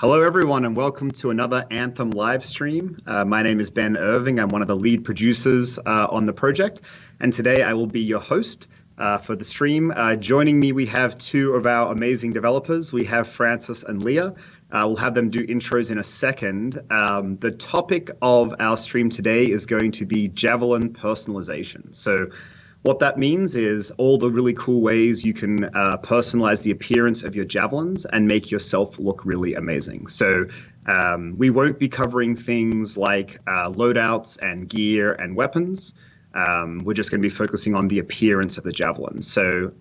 Hello, everyone, and welcome to another Anthem live stream. My name is Ben Irving. I'm one of the lead producers on the project, and today I will be your host for the stream. Joining me, we have two of our amazing developers. We have Francis and Leah. We'll have them do intros in a second. The topic of our stream today is going to be Javelin personalization. So what that means is all the really cool ways you can personalize the appearance of your javelins and make yourself look really amazing. So we won't be covering things like loadouts and gear and weapons. We're just going to be focusing on the appearance of the javelin. So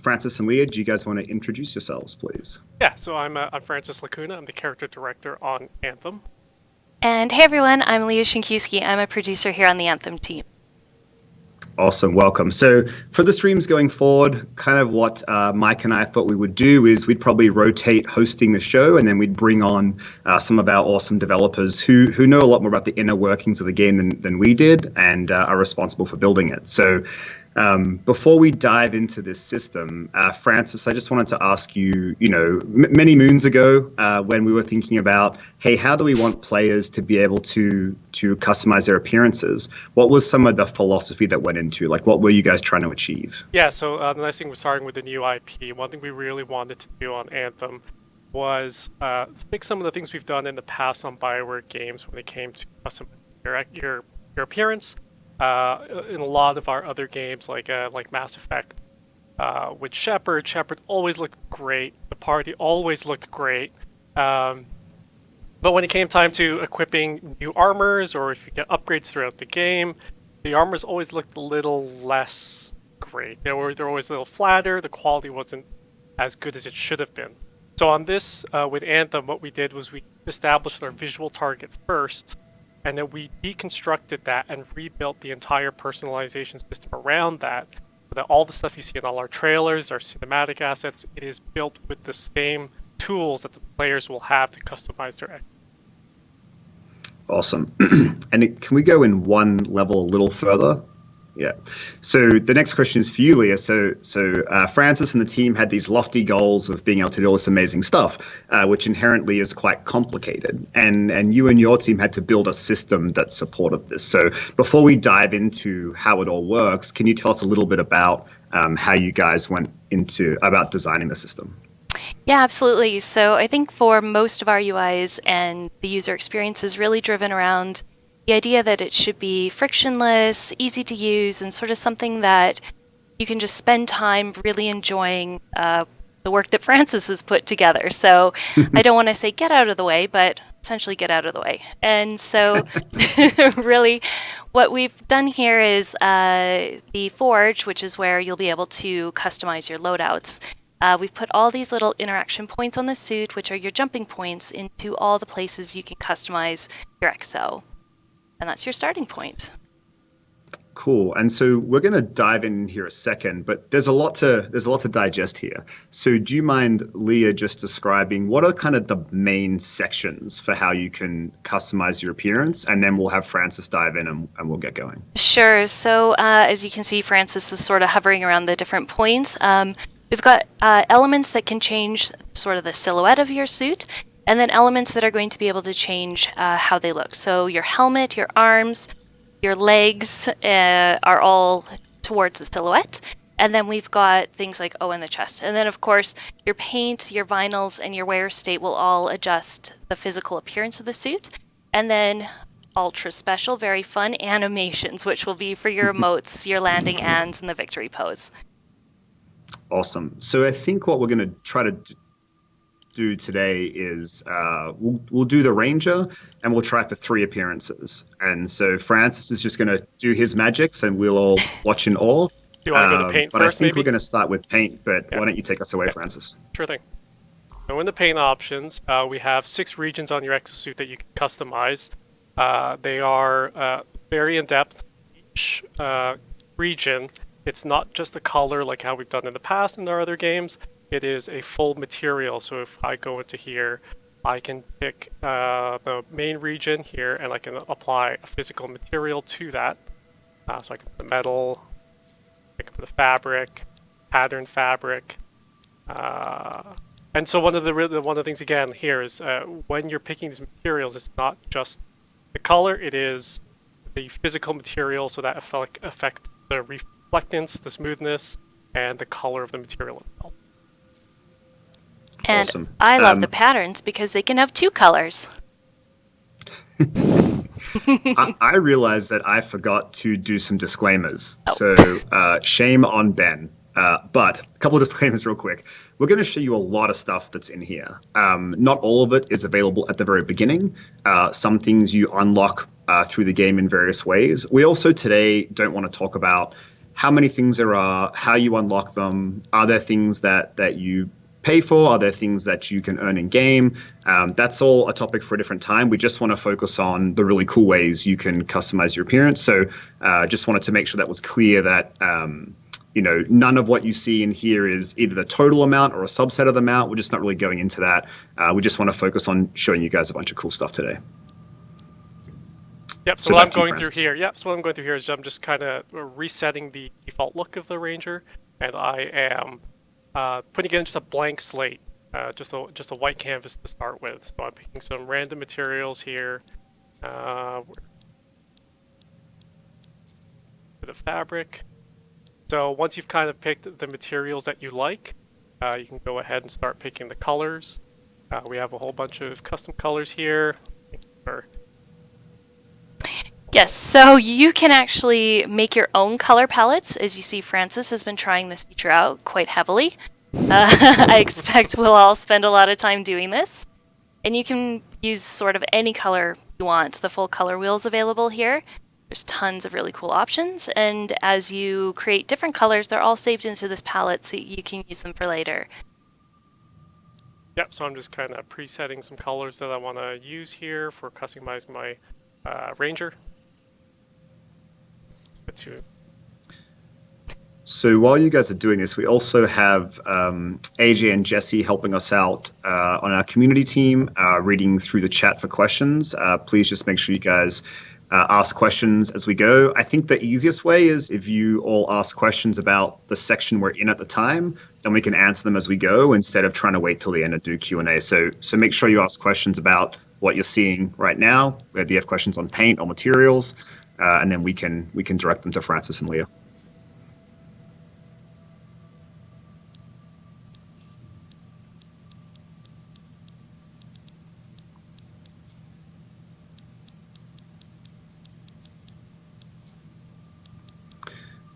Francis and Leah, do you guys want to introduce yourselves, please? Yeah, so I'm Francis Lacuna. I'm the character director on Anthem. And hey everyone, I'm Leah Shinkiewski. I'm a producer here on the Anthem team. Awesome, welcome. So for the streams going forward, kind of what Mike and I thought we would do is we'd probably rotate hosting the show, and then we'd bring on some of our awesome developers who know a lot more about the inner workings of the game than we did and are responsible for building it. So before we dive into this system, Francis, I just wanted to ask you, many moons ago when we were thinking about, hey, how do we want players to be able to customize their appearances? What was some of the philosophy that went into, like, what were you guys trying to achieve? Yeah, so the nice thing was starting with the new IP. One thing we really wanted to do on Anthem was fix some of the things we've done in the past on BioWare games when it came to customizing your appearance. In a lot of our other games, like Mass Effect, with Shepard always looked great. The party always looked great. But when it came time to equipping new armors, or if you get upgrades throughout the game, the armors always looked a little less great. They're always a little flatter. The quality wasn't as good as it should have been. So on this, with Anthem, what we did was we established our visual target first, and then we deconstructed that and rebuilt the entire personalization system around that, so that all the stuff you see in all our trailers, our cinematic assets, it is built with the same tools that the players will have to customize their. Awesome. And can we go in one level a little further? Yeah. So the next question is for you, Leah. So Francis and the team had these lofty goals of being able to do all this amazing stuff, which inherently is quite complicated. And you and your team had to build a system that supported this. So before we dive into how it all works, can you tell us a little bit about how you guys went about designing the system? Yeah, absolutely. So I think for most of our UIs and the user experience is really driven around the idea that it should be frictionless, easy to use, and sort of something that you can just spend time really enjoying the work that Francis has put together. So I don't want to say get out of the way, but essentially get out of the way. And so really what we've done here is the Forge, which is where you'll be able to customize your loadouts. We've put all these little interaction points on the suit, which are your jumping points, into all the places you can customize your XO. And that's your starting point. Cool. And so we're going to dive in here a second, but there's a lot to digest here. So do you mind, Leah, just describing what are kind of the main sections for how you can customize your appearance? And then we'll have Francis dive in and we'll get going. Sure. So as you can see, Francis is sort of hovering around the different points. We've got elements that can change sort of the silhouette of your suit, and then elements that are going to be able to change how they look. So your helmet, your arms, your legs are all towards the silhouette. And then we've got things like, and the chest. And then, of course, your paint, your vinyls, and your wear state will all adjust the physical appearance of the suit. And then ultra special, very fun animations, which will be for your emotes, your landing ands, and the victory pose. Awesome. So I think what we're going to try to do today is we'll do the Ranger and we'll try for 3 appearances. And so Francis is just going to do his magics and we'll all watch in awe. Do you want to go to paint but first, I think maybe? we're going to start with paint, but Why don't you take us away, Francis? Sure thing. So in the paint options, we have 6 regions on your exosuit that you can customize. They are very in-depth. Each region, it's not just a color like how we've done in the past in our other games. It is a full material. So if I go into here, I can pick the main region here, and I can apply a physical material to that. So I can put the metal, I can put a fabric, pattern fabric, And so one of the things again here is when you're picking these materials, it's not just the color; it is the physical material, so that affects the reflectance, the smoothness, and the color of the material itself. And Awesome. I love the patterns because they can have two colors. I realized that I forgot to do some disclaimers. Oh. So shame on Ben. But a couple of disclaimers real quick. We're going to show you a lot of stuff that's in here. Not all of it is available at the very beginning. Some things you unlock through the game in various ways. We also today don't want to talk about how many things there are, how you unlock them. Are there things that you pay for? Are there things that you can earn in game? That's all a topic for a different time. We just want to focus on the really cool ways you can customize your appearance. So just wanted to make sure that was clear that none of what you see in here is either the total amount or a subset of the amount. We're just not really going into that. We just want to focus on showing you guys a bunch of cool stuff today. Yep. So what I'm going through here. Yep. So what I'm going through here is I'm just kind of resetting the default look of the Ranger, and I am putting in just a blank slate, just a white canvas to start with. So I'm picking some random materials here. Bit of fabric. So once you've kind of picked the materials that you like, you can go ahead and start picking the colors. We have a whole bunch of custom colors here. Yes, so you can actually make your own color palettes. As you see, Francis has been trying this feature out quite heavily. I expect we'll all spend a lot of time doing this. And you can use sort of any color you want. The full color wheel is available here. There's tons of really cool options. And as you create different colors, they're all saved into this palette so you can use them for later. Yep, so I'm just kind of presetting some colors that I want to use here for customizing my Ranger. So while you guys are doing this, we also have AJ and Jesse helping us out on our community team, reading through the chat for questions. Please just make sure you guys ask questions as we go. I think the easiest way is if you all ask questions about the section we're in at the time, then we can answer them as we go instead of trying to wait till the end and do Q&A. So make sure you ask questions about what you're seeing right now, whether you have questions on paint or materials, and then we can direct them to Francis and Leah.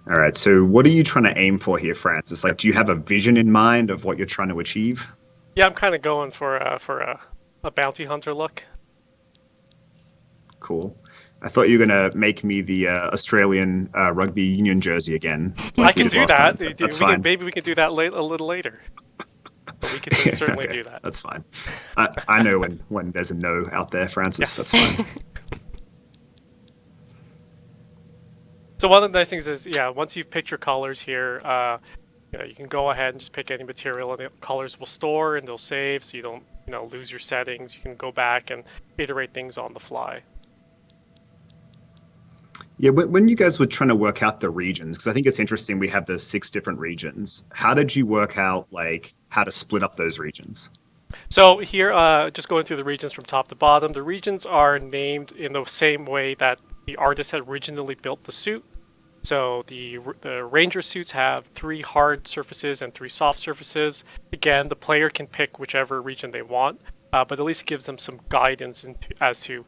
All right, so what are you trying to aim for here, Francis? Like, do you have a vision in mind of what you're trying to achieve? Yeah, I'm kind of going for a bounty hunter look. Cool. I thought you were going to make me the Australian rugby union jersey again. I can do that. That's fine. Maybe we can do that a little later. But we can certainly do that. That's fine. I know when there's a no out there, Francis. Yes. That's fine. So one of the nice things is, once you've picked your colors here, you can go ahead and just pick any material, and the colors will store and they'll save, so you don't, lose your settings. You can go back and iterate things on the fly. Yeah, when you guys were trying to work out the regions, because I think it's interesting, we have the 6 different regions. How did you work out how to split up those regions? So here, just going through the regions from top to bottom, the regions are named in the same way that the artist had originally built the suit. So the Ranger suits have 3 hard surfaces and 3 soft surfaces. Again, the player can pick whichever region they want, but at least it gives them some guidance as to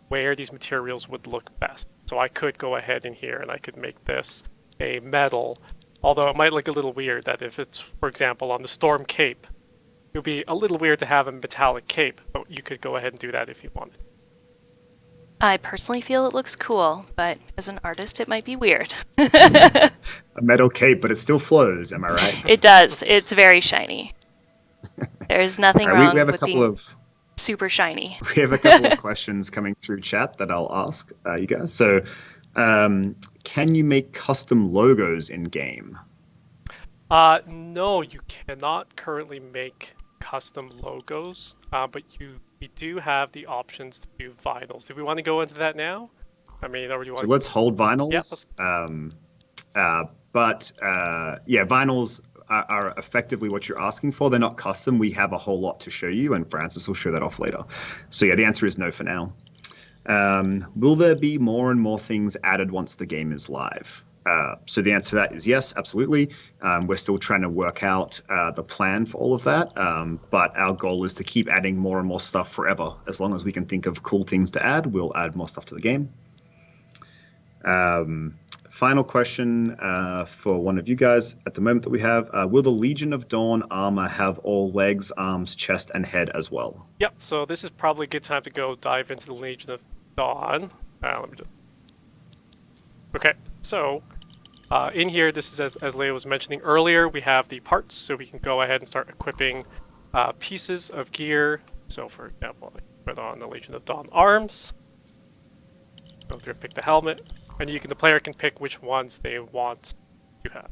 where these materials would look best. So I could go ahead in here and I could make this a metal, although it might look a little weird that if it's, for example, on the Storm Cape, it would be a little weird to have a metallic cape, but you could go ahead and do that if you wanted. I personally feel it looks cool, but as an artist, it might be weird. A metal cape, but it still flows, am I right? It does. It's very shiny. There's nothing wrong with being super shiny. We have a couple of questions coming through chat that I'll ask you guys. So, can you make custom logos in game? No, you cannot currently make custom logos, but we do have the options to do vinyls. Do we want to go into that now? I mean, or do you want? So let's hold vinyls. Yeah, vinyls. are effectively what you're asking for. They're not custom. We have a whole lot to show you, and Francis will show that off later. So yeah, the answer is no for now. Will there be more and more things added once the game is live? So the answer to that is yes, absolutely. We're still trying to work out the plan for all of that, but our goal is to keep adding more and more stuff forever. As long as we can think of cool things to add, we'll add more stuff to the game. Final question for one of you guys at the moment that we have. Will the Legion of Dawn armor have all legs, arms, chest, and head as well? Yep, so this is probably a good time to go dive into the Legion of Dawn. Let me just... Okay, so in here, this is as Leia was mentioning earlier, we have the parts, so we can go ahead and start equipping pieces of gear. So for example, I put on the Legion of Dawn arms, go through and pick the helmet, and the player can pick which ones they want to have.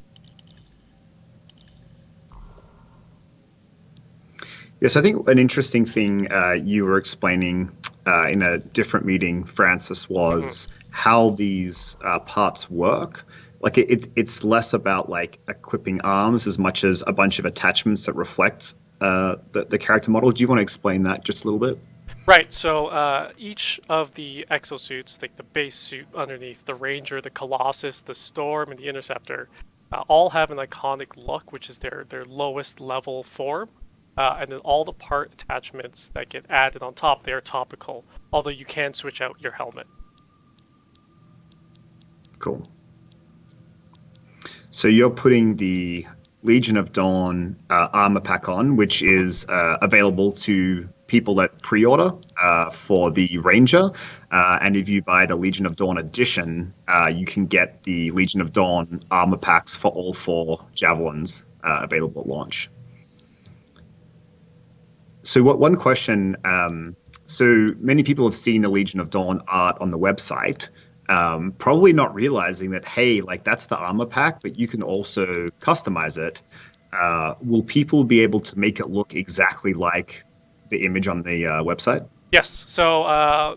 Yes, I think an interesting thing you were explaining in a different meeting, Francis, was how these parts work. Like it's less about like equipping arms as much as a bunch of attachments that reflect the character model. Do you want to explain that just a little bit? Right, so each of the exosuits, like the base suit underneath, the Ranger, the Colossus, the Storm, and the Interceptor, all have an iconic look, which is their lowest level form. And then all the part attachments that get added on top, they are topical, although you can switch out your helmet. Cool. So you're putting the Legion of Dawn armor pack on, which is available to people that pre-order for the Ranger. And if you buy the Legion of Dawn edition, you can get the Legion of Dawn armor packs for all 4 Javelins available at launch. So one question, so many people have seen the Legion of Dawn art on the website, probably not realizing that, hey, like that's the armor pack, but you can also customize it. Will people be able to make it look exactly like the image on the website? Yes, so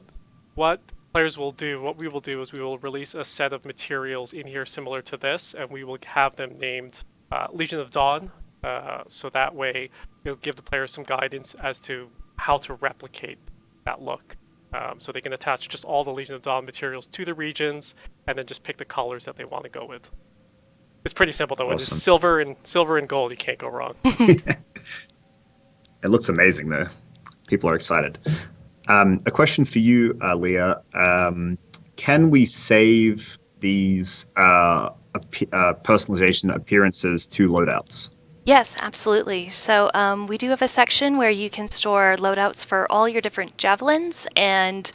what players will do, what we will do is we will release a set of materials in here similar to this, and we will have them named Legion of Dawn, so that way it'll give the players some guidance as to how to replicate that look. So they can attach just all the Legion of Dawn materials to the regions, and then just pick the colors that they want to go with. It's pretty simple though. Awesome. It's silver and gold. You can't go wrong. It looks amazing though. People are excited. A question for you, Leah. Can we save these personalization appearances to loadouts? Yes, absolutely. So we do have a section where you can store loadouts for all your different javelins and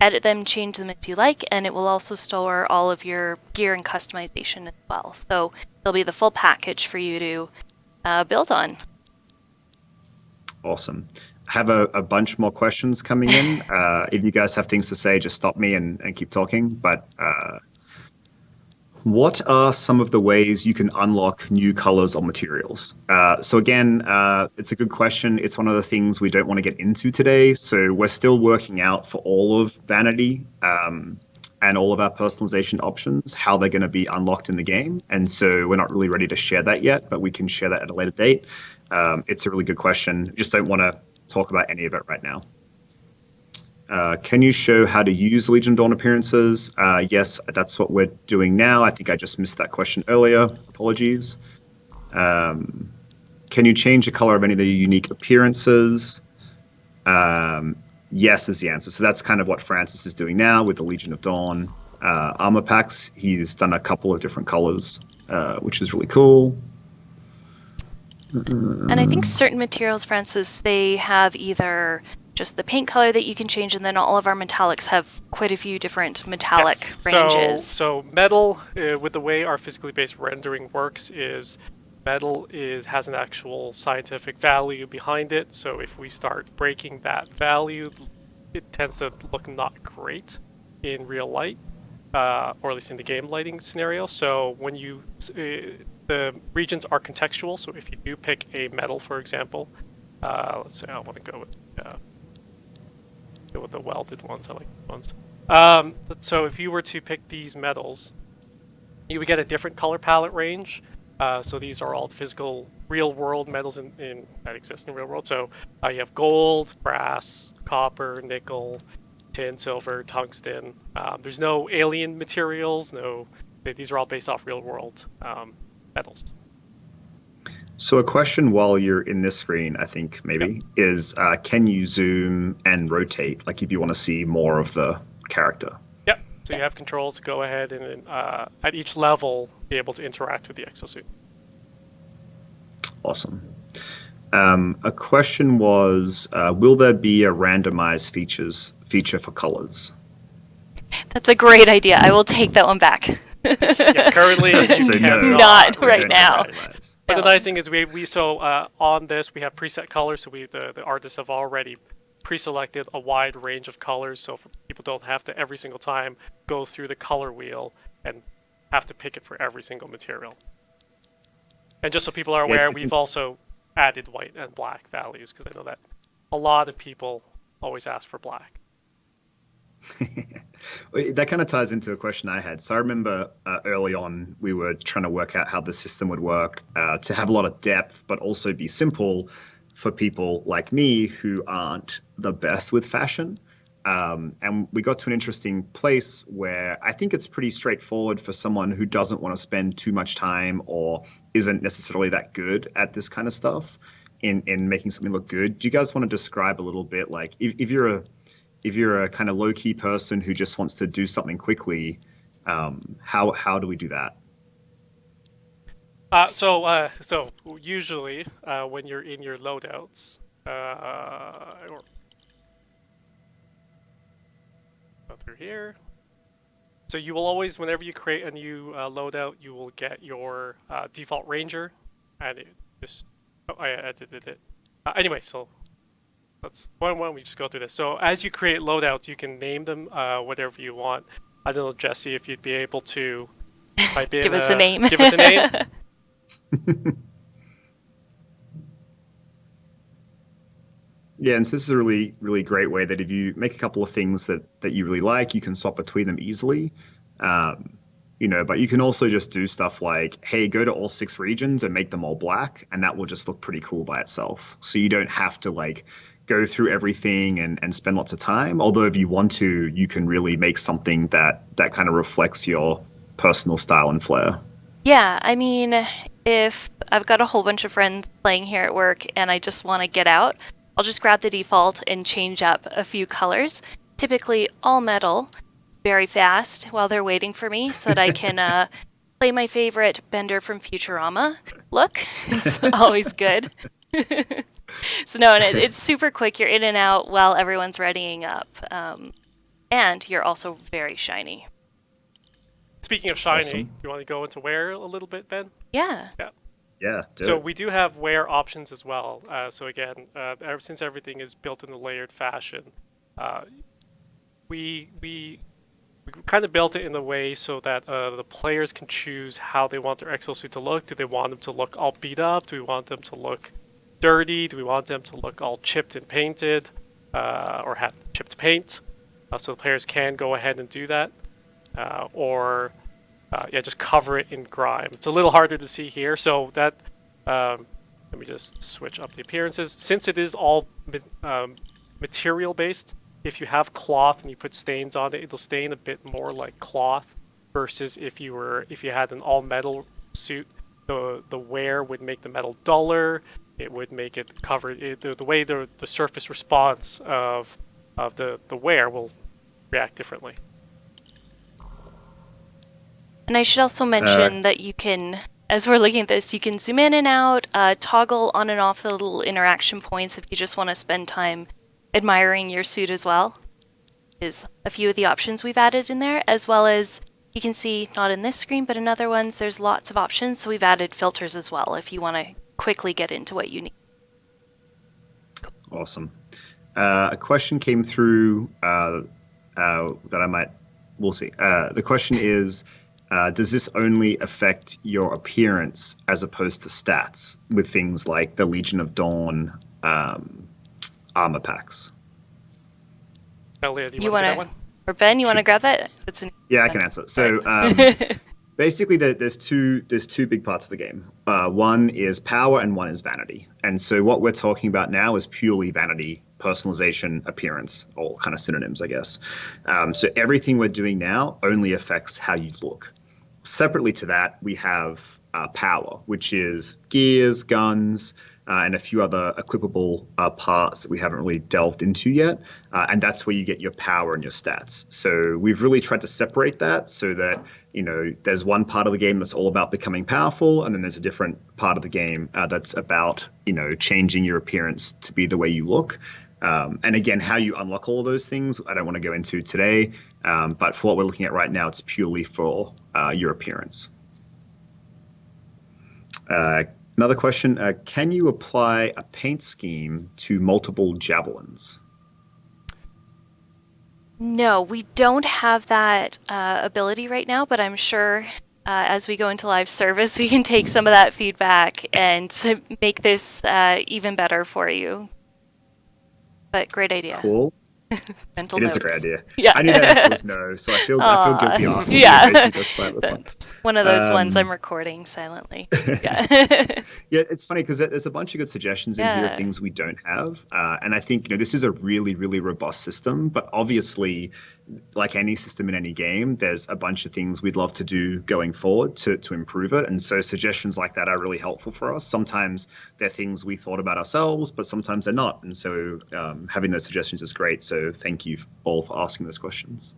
edit them, change them as you like, and it will also store all of your gear and customization as well. So there'll be the full package for you to build on. Awesome. I have a bunch more questions coming in. If you guys have things to say, just stop me and keep talking. But what are some of the ways you can unlock new colors or materials? So again, it's a good question. It's one of the things we don't want to get into today. So we're still working out for all of Vanity and all of our personalization options, how they're going to be unlocked in the game. And so we're not really ready to share that yet, but we can share that at a later date. It's a really good question. Just don't want to talk about any of it right now. Can you show how to use Legion Dawn appearances? Yes, that's what we're doing now. I think I just missed that question earlier. Apologies. Can you change the color of any of the unique appearances? Yes is the answer. So that's kind of what Francis is doing now with the Legion of Dawn armor packs. He's done a couple of different colors, which is really cool. And I think certain materials, Francis, they have either just the paint color that you can change, and then all of our metallics have quite a few different metallic ranges. So metal, with the way our physically based rendering works, is metal has an actual scientific value behind it. So if we start breaking that value, it tends to look not great in real light, or at least in the game lighting scenario. So when you the regions are contextual, so if you do pick a metal, for example, let's say I want to go with the welded ones. I like these ones. So if you were to pick these metals, you would get a different color palette range So these are all the physical, real-world metals that exist in the real world. So you have gold, brass, copper, nickel, tin, silver, tungsten. There's no alien materials. These are all based off real-world metals. So a question while you're in this screen, I think Yep. maybe, is can you zoom and rotate, like if you want to see more of the character? Yep. So you have controls to go ahead and at each level be able to interact with the exosuit. Awesome. A question was, will there be a randomized feature for colors? That's a great idea. I will take that one back. Yeah, currently you So cannot. Not we right don't now. have randomized. But the No. nice thing is on this we have preset colors, so the artists have already pre-selected a wide range of colors, so people don't have to every single time go through the color wheel and have to pick it for every single material. And just so people are aware, we've also added white and black values because I know that a lot of people always ask for black. That kind of ties into a question I had. So I remember early on, we were trying to work out how the system would work to have a lot of depth, but also be simple for people like me who aren't the best with fashion. And we got to an interesting place where I think it's pretty straightforward for someone who doesn't want to spend too much time or isn't necessarily that good at this kind of stuff in making something look good. Do you guys want to describe a little bit, like if you're a kind of low-key person who just wants to do something quickly, how do we do that? So usually when you're in your loadouts, or go through here. So you will always, whenever you create a new loadout, you will get your default ranger, and it just I edited it. Anyway, so why don't we just go through this? So as you create loadouts, you can name them whatever you want. I don't know, Jesse, if you'd be able to type in. Give us a name. Give us a name. Yeah, and so this is a really, really great way that if you make a couple of things that you really like, you can swap between them easily. But you can also just do stuff like, hey, go to all 6 regions and make them all black, and that will just look pretty cool by itself. So you don't have to like go through everything and spend lots of time. Although if you want to, you can really make something that kind of reflects your personal style and flair. Yeah, I mean, if I've got a whole bunch of friends playing here at work and I just want to get out, I'll just grab the default and change up a few colors. Typically all metal, very fast while they're waiting for me so that I can play my favorite Bender from Futurama look. It's always good. So no, and it's super quick. You're in and out while everyone's readying up. And you're also very shiny. Speaking of shiny, Awesome. you want to go into wear a little bit, Ben? Yeah. Yeah. So we do have wear options as well. So again, since everything is built in a layered fashion, we kind of built it in a way so that the players can choose how they want their exosuit to look. Do they want them to look all beat up? Do we want them to look dirty? Do we want them to look all chipped and painted, or have chipped paint? So the players can go ahead and do that, or just cover it in grime. It's a little harder to see here, so that let me just switch up the appearances. Since it is all material based, if you have cloth and you put stains on it, it'll stain a bit more like cloth versus if you had an all metal suit. The wear would make the metal duller. It would make it cover the way the surface response of the wear will react differently. And I should also mention that you can, as we're looking at this, you can zoom in and out, toggle on and off the little interaction points if you just want to spend time admiring your suit as well. Is a few of the options we've added in there, as well as you can see, not in this screen, but in other ones, there's lots of options. So we've added filters as well if you want to quickly get into what you need. Awesome. A question came through we'll see. The question is, does this only affect your appearance as opposed to stats with things like the Legion of Dawn armor packs? Leah, do you want to do that one? Or Ben, you want to grab that? Yeah, I can answer. So Basically, there's two big parts of the game. One is power and one is vanity. And so what we're talking about now is purely vanity, personalization, appearance, all kind of synonyms, I guess. So everything we're doing now only affects how you look. Separately to that, we have power, which is gears, guns, and a few other equipable parts that we haven't really delved into yet. And that's where you get your power and your stats. So we've really tried to separate that so that, there's one part of the game that's all about becoming powerful, and then there's a different part of the game that's about, changing your appearance to be the way you look. And again, how you unlock all of those things, I don't want to go into today. But for what we're looking at right now, it's purely for your appearance. Another question, can you apply a paint scheme to multiple javelins? No, we don't have that ability right now, but I'm sure as we go into live service, we can take some of that feedback and make this even better for you. But great idea. Cool. Mental It notes. is a great idea. Yeah. I knew that answer was no, so I feel guilty asking you Yeah. to make me justify this one. One of those ones I'm recording silently. Yeah. Yeah, it's funny because there's a bunch of good suggestions in here of things we don't have. And I think, this is a really, really robust system, but obviously, like any system in any game, there's a bunch of things we'd love to do going forward to improve it. And so suggestions like that are really helpful for us. Sometimes they're things we thought about ourselves, but sometimes they're not. And so having those suggestions is great. So thank you all for asking those questions.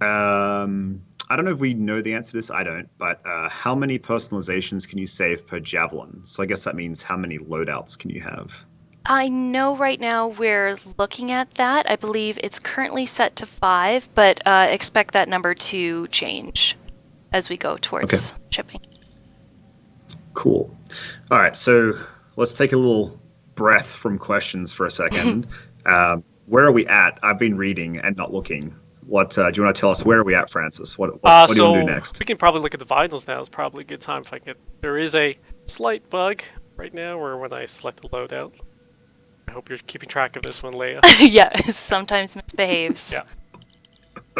I don't know if we know the answer to this. I don't. But how many personalizations can you save per Javelin? So I guess that means how many loadouts can you have? I know right now we're looking at that. I believe it's currently set to 5, but expect that number to change as we go towards shipping. Cool. All right, so let's take a little breath from questions for a second. Where are we at? I've been reading and not looking. What do you want to tell us? Where are we at, Francis? What do you want to do next? We can probably look at the vinyls now. It's probably a good time if I can. There is a slight bug right now where when I select the loadout. I hope you're keeping track of this one, Leia. Yeah, sometimes misbehaves. Yeah.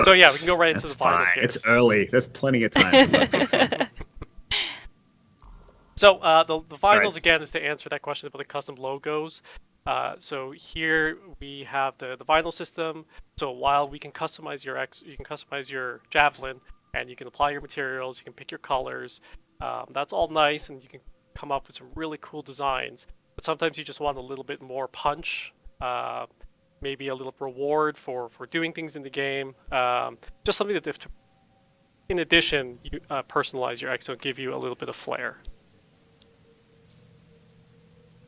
So yeah, we can go right into the vinyls here. It's early. There's plenty of time. So the vinyls, Right. again, is to answer that question about the custom logos. So here we have the vinyl system. So while we can customize you can customize your Javelin, and you can apply your materials, you can pick your colors. That's all nice, and you can come up with some really cool designs. But sometimes you just want a little bit more punch, maybe a little reward for doing things in the game. Just something that, in addition, you personalize your exo, give you a little bit of flair.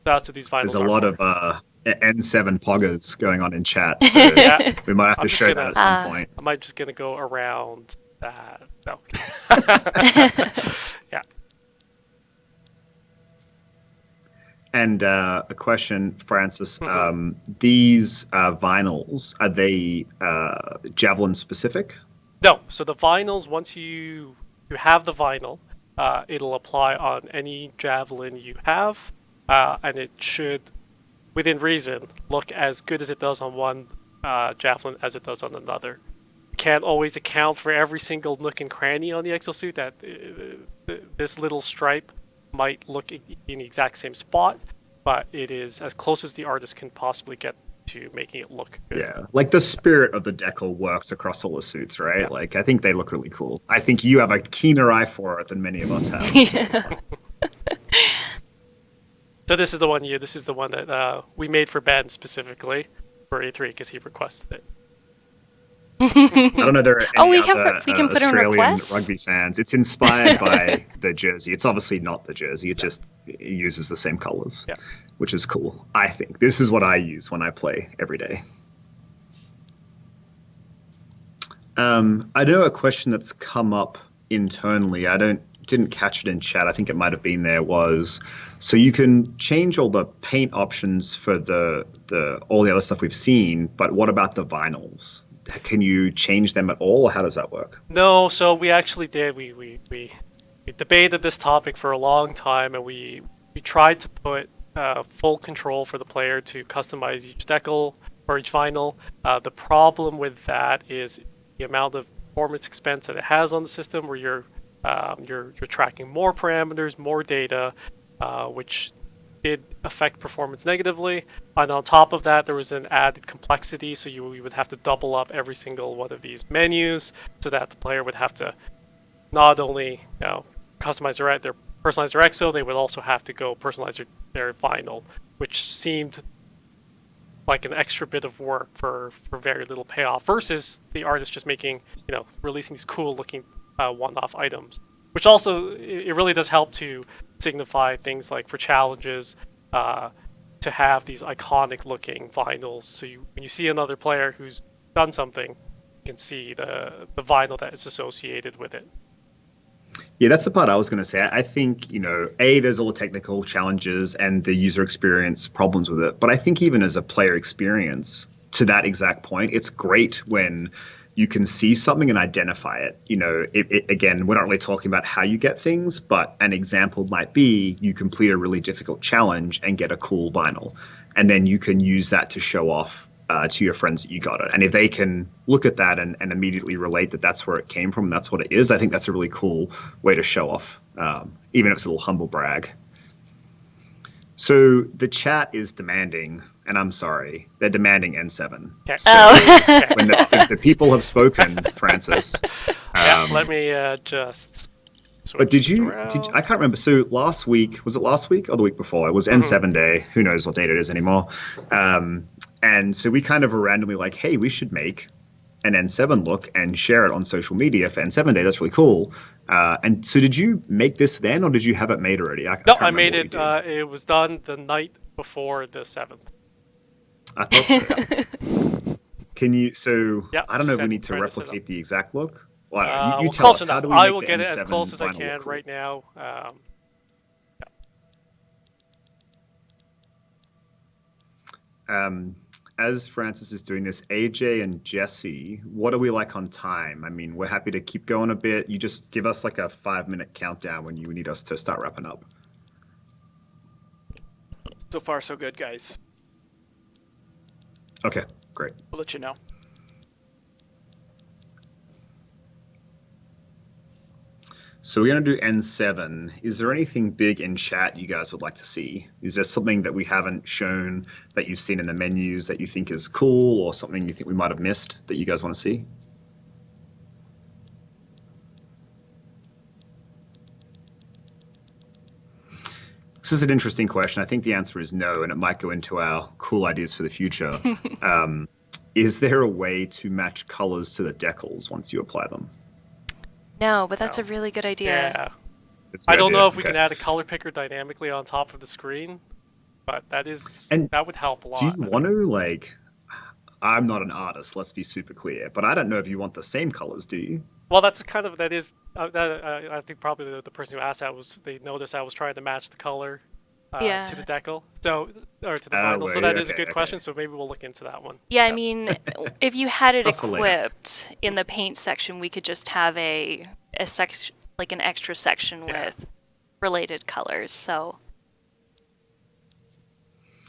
That's what these vinyls There's a are lot for. of N7 poggers going on in chat, so Yeah. we might have to I'm just show gonna- that at some point. I might just gonna go around that. No. Yeah. And a question, Francis. These vinyls, are they Javelin specific? No. So the vinyls, once you have the vinyl, it'll apply on any Javelin you have, and it should, within reason, look as good as it does on one Javelin as it does on another. You can't always account for every single nook and cranny on the exosuit. That this little stripe might look in the exact same spot, but it is as close as the artist can possibly get to making it look good. Yeah, like the spirit of the decal works across all the suits, right? Yeah. Like I think they look really cool. I think you have a keener eye for it than many of us have. So this is the one This is the one that we made for Ben specifically for A3 because he requested it. I don't know if there are any we other can put in Australian requests. rugby fans. It's inspired by the jersey. It's obviously not the jersey. It uses the same colors, Yeah. which is cool. I think this is what I use when I play every day. I know a question that's come up internally. Didn't catch it in chat. I think it might have been there. Was so you can change all the paint options for the all the other stuff we've seen, but what about the vinyls? Can you change them at all, or how does that work? No, so we actually did. We debated this topic for a long time, and we tried to put full control for the player to customize each decal or each vinyl. The problem with that is the amount of performance expense that it has on the system, where you're You're tracking more parameters, more data, which did affect performance negatively. And on top of that, there was an added complexity, so you would have to double up every single one of these menus, so that the player would have to not only customize their personalize their exo, they would also have to go personalize their vinyl, which seemed like an extra bit of work for very little payoff, versus the artist just making, releasing these cool looking one-off items, which also it really does help to signify things like for challenges, to have these iconic looking vinyls, so when you see another player who's done something, you can see the vinyl that is associated with it. Yeah, that's the part I was going to say. I think, there's all the technical challenges and the user experience problems with it. But I think even as a player experience, to that exact point, it's great when you can see something and identify it. Again, we're not really talking about how you get things, but an example might be you complete a really difficult challenge and get a cool vinyl. And then you can use that to show off to your friends that you got it. And if they can look at that and immediately relate that that's where it came from, that's what it is, I think that's a really cool way to show off, even if it's a little humble brag. So the chat is demanding, and I'm sorry, they're demanding N7. Okay. So when the people have spoken, Francis. Let me just... But did you, I can't remember. So last week, was it last week or the week before? It was N7 day. Who knows what date it is anymore. And so we kind of were randomly like, hey, we should make an N7 look and share it on social media for N7 day. That's really cool. And so did you make this then, or did you have it made already? I made it. It was done the night before the 7th. I thought so. Can you, I don't know if we need to replicate the exact look. Well, you tell close us. enough. How do we I make will the get it N7 as close as I vinyl can look cool? right now. As Francis is doing this, AJ and Jesse, what are we like on time? I mean, we're happy to keep going a bit. You just give us like a 5-minute countdown when you need us to start wrapping up. So far, so good, guys. Okay, great. We'll let you know. So we're going to do N7. Is there anything big in chat you guys would like to see? Is there something that we haven't shown that you've seen in the menus that you think is cool, or something you think we might have missed that you guys want to see? This is an interesting question. I think the answer is no, and it might go into our cool ideas for the future. Is there a way to match colors to the decals once you apply them? No, but that's a really good idea. Yeah. I don't know if we can add a color picker dynamically on top of the screen, but that would help a lot. Do you want to, I'm not an artist, let's be super clear, but I don't know if you want the same colors, do you? Well, I think probably the person who asked that they noticed I was trying to match the color to the decal, or to the vinyl. So that is a good question. So maybe we'll look into that one. Yeah, I mean, if you had it equipped in the paint section, we could just have a section, like an extra section with related colors. So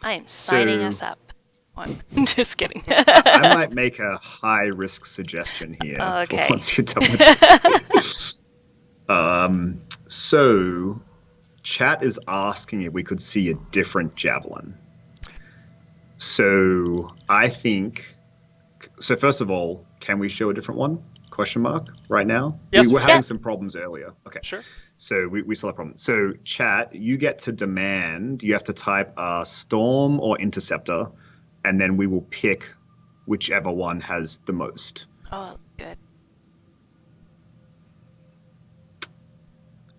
I am signing us up. I'm just kidding. I might make a high-risk suggestion here. Okay. Once you're done with this. So, chat is asking if we could see a different Javelin. So, I think... So, first of all, can we show a different one? Question mark, right now? Yes. We were having some problems earlier. Okay. Sure. So we still have problems. So chat, you get to demand, you have to type Storm or Interceptor, and then we will pick whichever one has the most. Oh, good.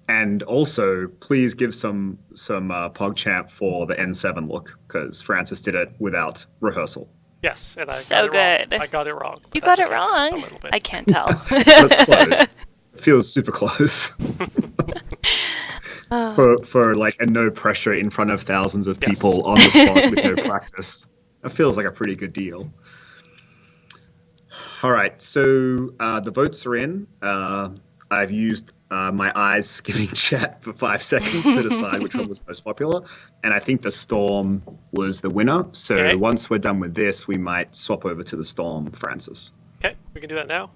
And also, please give some PogChamp for the N7 look, because Francis did it without rehearsal. Yes, and I So got it good. wrong. I got it wrong. You got it wrong? A little bit. I can't tell. That's close. It feels super close. For like a no pressure in front of thousands of people on the spot with no practice. It feels like a pretty good deal. All right, so the votes are in. I've used my eyes skimming chat for 5 seconds to decide which one was most popular, and I think the Storm was the winner. So once we're done with this, we might swap over to the Storm, Francis. Okay, we can do that now.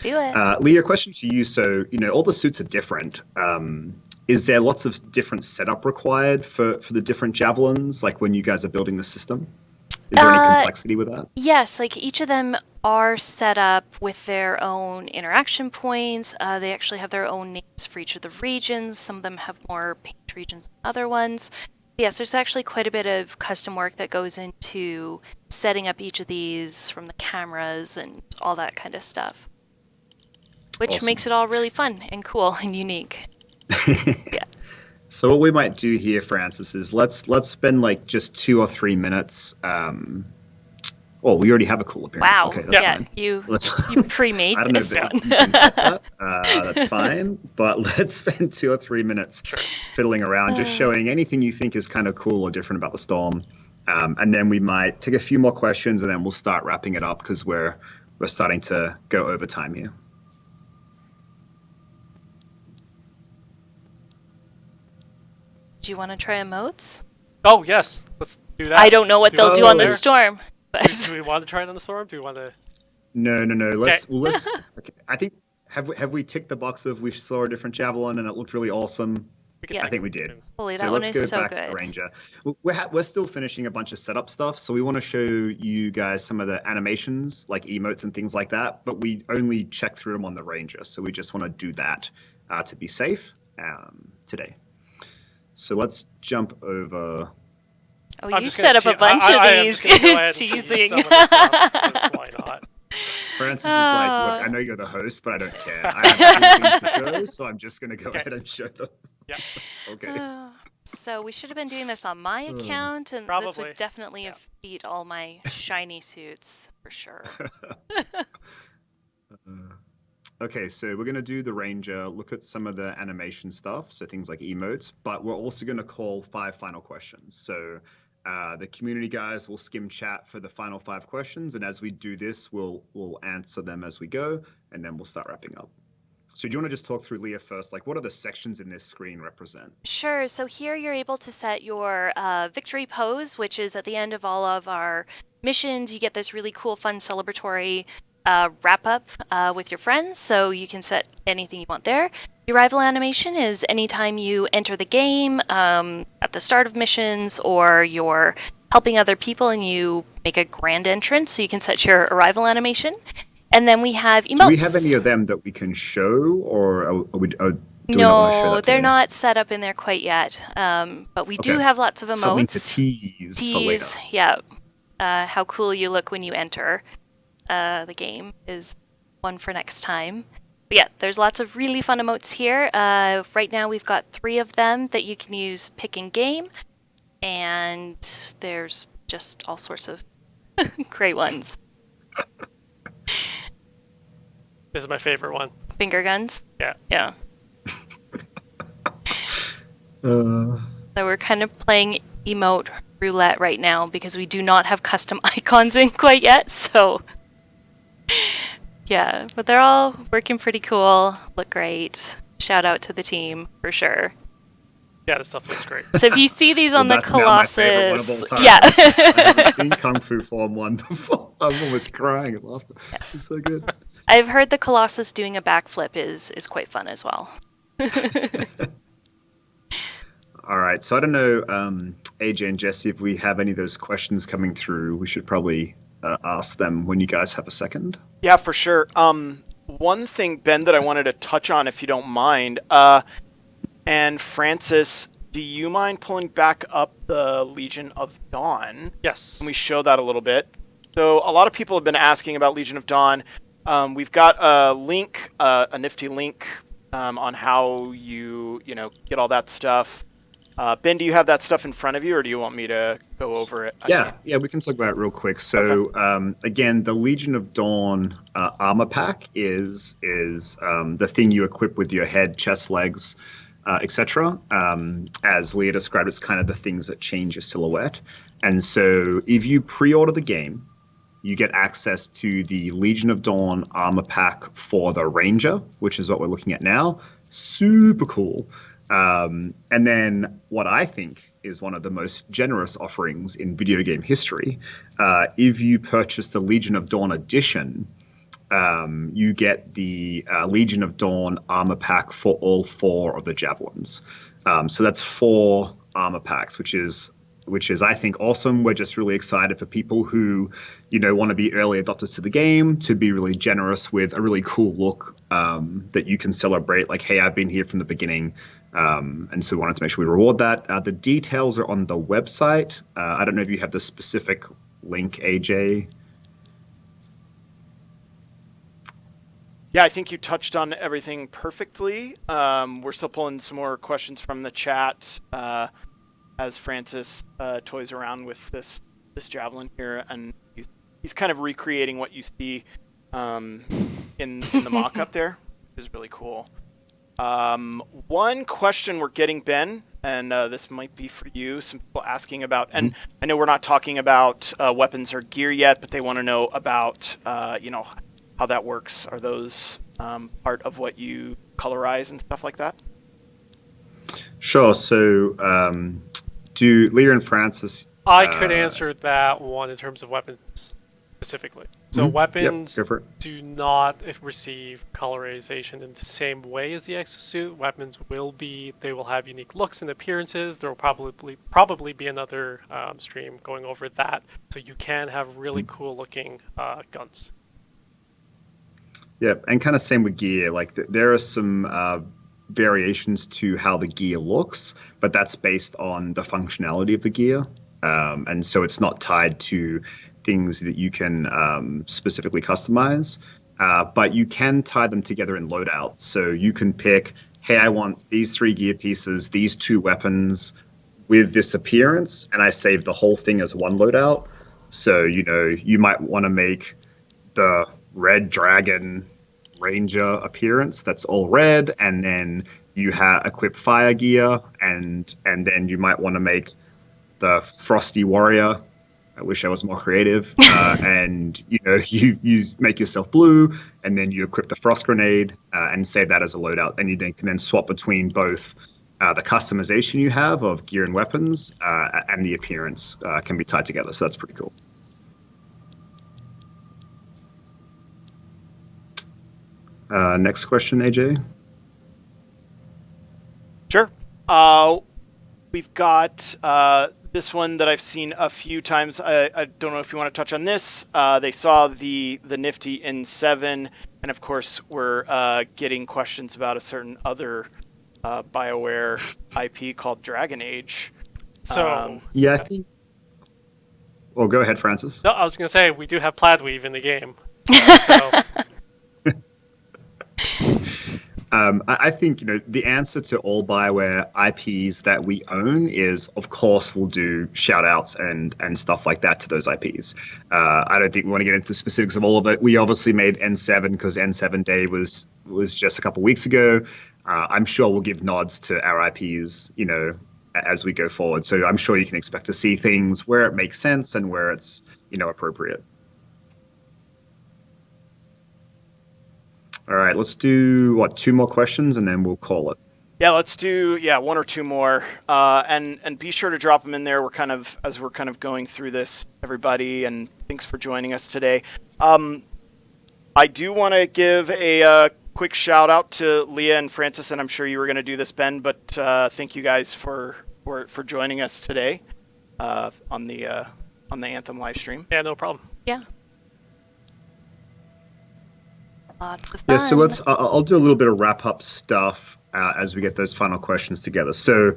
Do it. Leah, a question to you. So, all the suits are different. Is there lots of different setup required for the different javelins, like when you guys are building the system? Is there any complexity with that? Yes, like each of them are set up with their own interaction points. They actually have their own names for each of the regions. Some of them have more paint regions than other ones. Yes, there's actually quite a bit of custom work that goes into setting up each of these, from the cameras and all that kind of stuff, which Awesome. makes it all really fun and cool and unique. Yeah. So what we might do here, Francis, is let's spend like just 2 or 3 minutes. Oh, we already have a cool appearance. Wow. Okay, that's Yeah, fine. you pre-made I don't know this if one. you can cut that. That's fine. But let's spend 2 or 3 minutes fiddling around, just showing anything you think is kind of cool or different about the storm. And then we might take a few more questions, and then we'll start wrapping it up because we're starting to go over time here. Do you want to try emotes? Oh, yes. Let's do that. I don't know what they'll do on the there. storm, but Do we want to try it on the storm? Do we want to... No. Let's. Okay. Well, let's. Okay. I think have we ticked the box of we saw a different javelin and it looked really awesome? Yeah. I think we did. holy, So that one let's is go so back to the good. Ranger. We're still finishing a bunch of setup stuff, so we want to show you guys some of the animations, like emotes and things like that. But we only check through them on the Ranger, so we just want to do that to be safe today. So let's jump over. Oh, I'm you just gonna set up a bunch of I am these. just gonna go ahead and tease Teasing. some of the stuff, 'cause why not? Francis is like, look, I know you're the host, but I don't care. I have things to show, so I'm just going to go ahead and show them. Yeah. Okay. So we should have been doing this on my account, and this Probably. would definitely have beat all my shiny suits for sure. Okay, so we're going to do the Ranger, look at some of the animation stuff, so things like emotes, but we're also going to call 5 final questions. So the community guys will skim chat for the final 5 questions, and as we do this, we'll answer them as we go, and then we'll start wrapping up. So do you want to just talk through, Leah, first? Like, what are the sections in this screen represent? Sure. So here you're able to set your victory pose, which is at the end of all of our missions. You get this really cool, fun, celebratory wrap up with your friends. So you can set anything you want there. Your arrival animation is anytime you enter the game at the start of missions, or you're helping other people and you make a grand entrance. So you can set your arrival animation. And then we have emotes. Do we have any of them that we can show, or do we not want to show No, that they're today? not set up in there quite yet. But we do Okay. have lots of emotes. Something to tease for later. Yeah. How cool you look when you enter the game is one for next time. But yeah, there's lots of really fun emotes here. Right now we've got 3 of them that you can use pick in game. And there's just all sorts of great ones. This is my favorite one. Finger guns. Yeah. Yeah. So we're kind of playing emote roulette right now because we do not have custom icons in quite yet, so yeah, but they're all working pretty cool, look great. Shout out to the team for sure. Yeah, this stuff looks great. So if you see these on the that's now my favorite one of Colossus, all time. yeah. I haven't seen Kung Fu Form 1 before. I'm almost crying at laughter. Yes. It's so good. I've heard the Colossus doing a backflip is quite fun as well. All right, so I don't know, AJ and Jesse, if we have any of those questions coming through, we should probably ask them when you guys have a second. Yeah, for sure. One thing, Ben, that I wanted to touch on, if you don't mind, and Francis, do you mind pulling back up the Legion of Dawn? Yes. Can we show that a little bit? So a lot of people have been asking about Legion of Dawn. We've got a link, a nifty link on how you get all that stuff. Ben, do you have that stuff in front of you, or do you want me to go over it? Yeah, we can talk about it real quick. So again, the Legion of Dawn armor pack is the thing you equip with your head, chest, legs, etc. As Leah described, it's kind of the things that change your silhouette. And so if you pre-order the game, you get access to the Legion of Dawn armor pack for the Ranger, which is what we're looking at now. Super cool. And then what I think is one of the most generous offerings in video game history, if you purchase the Legion of Dawn edition, you get the Legion of Dawn armor pack for all 4 of the Javelins. So that's 4 armor packs, which is I think awesome. We're just really excited for people who, want to be early adopters to the game, to be really generous with a really cool look that you can celebrate. Like, hey, I've been here from the beginning, and so we wanted to make sure we reward that. The details are on the website. I don't know if you have the specific link, AJ. Yeah, I think you touched on everything perfectly. We're still pulling some more questions from the chat as Francis toys around with this Javelin here, and he's kind of recreating what you see in the mock-up there, which is really cool. One question we're getting, Ben, and this might be for you, some people asking about, and I know we're not talking about weapons or gear yet, but they want to know about, how that works. Are those part of what you colorize and stuff like that? Sure. So do Leah and Francis... I could answer that one in terms of weapons specifically. So weapons do not receive colorization in the same way as the exosuit. Weapons they will have unique looks and appearances. There will probably be another stream going over that. So you can have really cool looking guns. Yeah, and kind of same with gear. Like there are some variations to how the gear looks, but that's based on the functionality of the gear. And so it's not tied to things that you can specifically customize, but you can tie them together in loadouts. So you can pick, hey, I want these 3 gear pieces, these 2 weapons with this appearance, and I save the whole thing as one loadout. So, you might want to make the red dragon ranger appearance that's all red, and then you equip fire gear, and then you might want to make the frosty warrior. I wish I was more creative. And you make yourself blue, and then you equip the frost grenade and save that as a loadout, and you then can swap between both the customization you have of gear and weapons and the appearance can be tied together. So that's pretty cool. Next question, AJ. Sure. We've got this one that I've seen a few times. I don't know if you want to touch on this. They saw the nifty N7, and of course we're getting questions about a certain other BioWare IP called Dragon Age. So yeah, I think. Well, go ahead, Francis. No, I was going to say we do have Plaidweave in the game. So. I think the answer to all BioWare IPs that we own is, of course, we'll do shout outs and stuff like that to those IPs. I don't think we want to get into the specifics of all of it. We obviously made N7 because N7 Day was just a couple weeks ago. I'm sure we'll give nods to our IPs, as we go forward. So I'm sure you can expect to see things where it makes sense and where it's, appropriate. All right, let's do 2 more questions and then we'll call it. Yeah, let's do 1 or 2 more, and be sure to drop them in there. As we're going through this, everybody, and thanks for joining us today. I do want to give a quick shout out to Leah and Francis, and I'm sure you were going to do this, Ben, but thank you guys for joining us today on the Anthem live stream. Yeah, no problem. Yeah. Lots of fun. Yeah, so I'll do a little bit of wrap-up stuff as we get those final questions together. So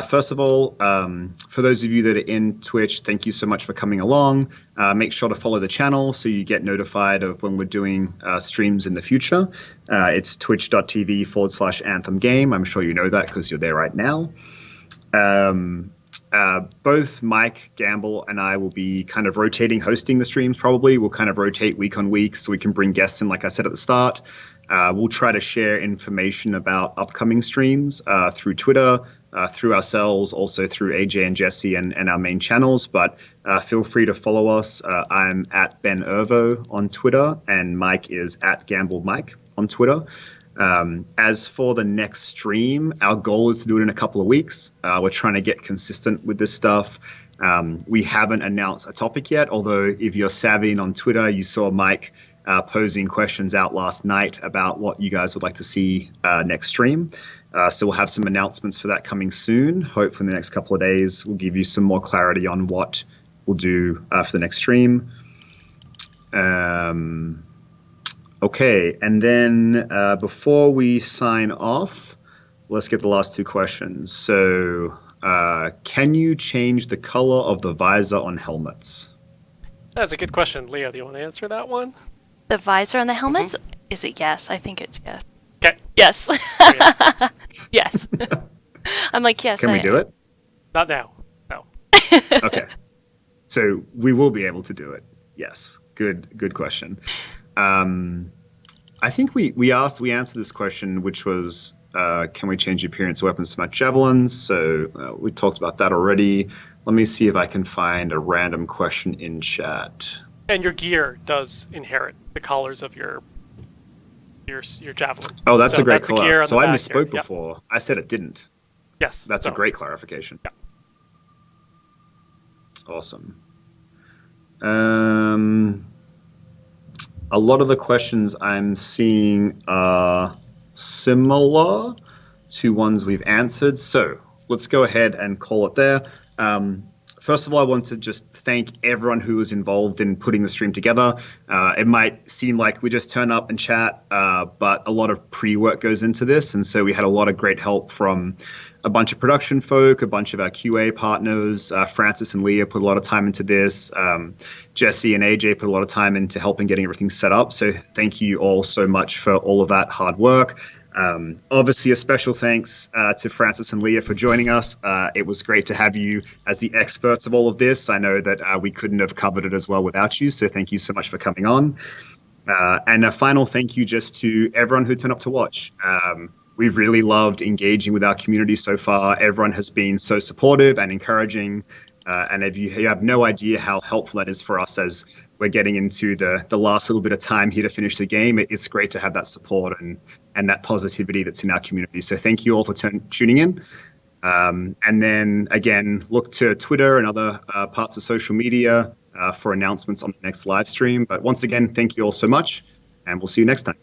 first of all, for those of you that are in Twitch, thank you so much for coming along. Make sure to follow the channel so you get notified of when we're doing streams in the future. It's twitch.tv/Anthem Game. I'm sure you know that because you're there right now. Both Mike Gamble and I will be kind of rotating hosting the streams probably. We'll kind of rotate week on week so we can bring guests in, like I said at the start. We'll try to share information about upcoming streams through Twitter, through ourselves, also through AJ and Jesse and our main channels. But feel free to follow us. I'm at Ben Ervo on Twitter, and Mike is at Gamble Mike on Twitter. As for the next stream, our goal is to do it in a couple of weeks. We're trying to get consistent with this stuff. We haven't announced a topic yet, although if you're savvy and on Twitter, you saw Mike posing questions out last night about what you guys would like to see next stream. So we'll have some announcements for that coming soon. Hopefully in the next couple of days, we'll give you some more clarity on what we'll do for the next stream. Okay, and then before we sign off, let's get the last two questions. So can you change the color of the visor on helmets? That's a good question. Leah, do you want to answer that one? The visor on the helmets? Is it yes? I think it's yes. Okay. Yes. Yes. Yes. I'm like, yes. Can we do it? Not now. No. Okay. So we will be able to do it. Yes. Good question. I think we answered this question, which was, can we change the appearance of weapons to match javelins? So we talked about that already. Let me see if I can find a random question in chat. And your gear does inherit the colors of your javelin. Oh, that's So a great that's the gear call. on So the I back misspoke here. Yep. before. I said it didn't. Yes. That's a great clarification. Yeah. Awesome. A lot of the questions I'm seeing are similar to ones we've answered. So let's go ahead and call it there. First of all, I want to just thank everyone who was involved in putting the stream together. It might seem like we just turn up and chat, but a lot of pre-work goes into this. And so we had a lot of great help from a bunch of production folk, a bunch of our QA partners. Francis and Leah put a lot of time into this. Jesse and AJ put a lot of time into helping getting everything set up. So thank you all so much for all of that hard work. Obviously, a special thanks to Francis and Leah for joining us. It was great to have you as the experts of all of this. I know that we couldn't have covered it as well without you, so thank you so much for coming on. And a final thank you just to everyone who turned up to watch. We've really loved engaging with our community so far. Everyone has been so supportive and encouraging. And if you have no idea how helpful that is for us as we're getting into the last little bit of time here to finish the game, it's great to have that support and that positivity that's in our community. So thank you all for tuning in. And then, again, look to Twitter and other parts of social media for announcements on the next live stream. But once again, thank you all so much, and we'll see you next time.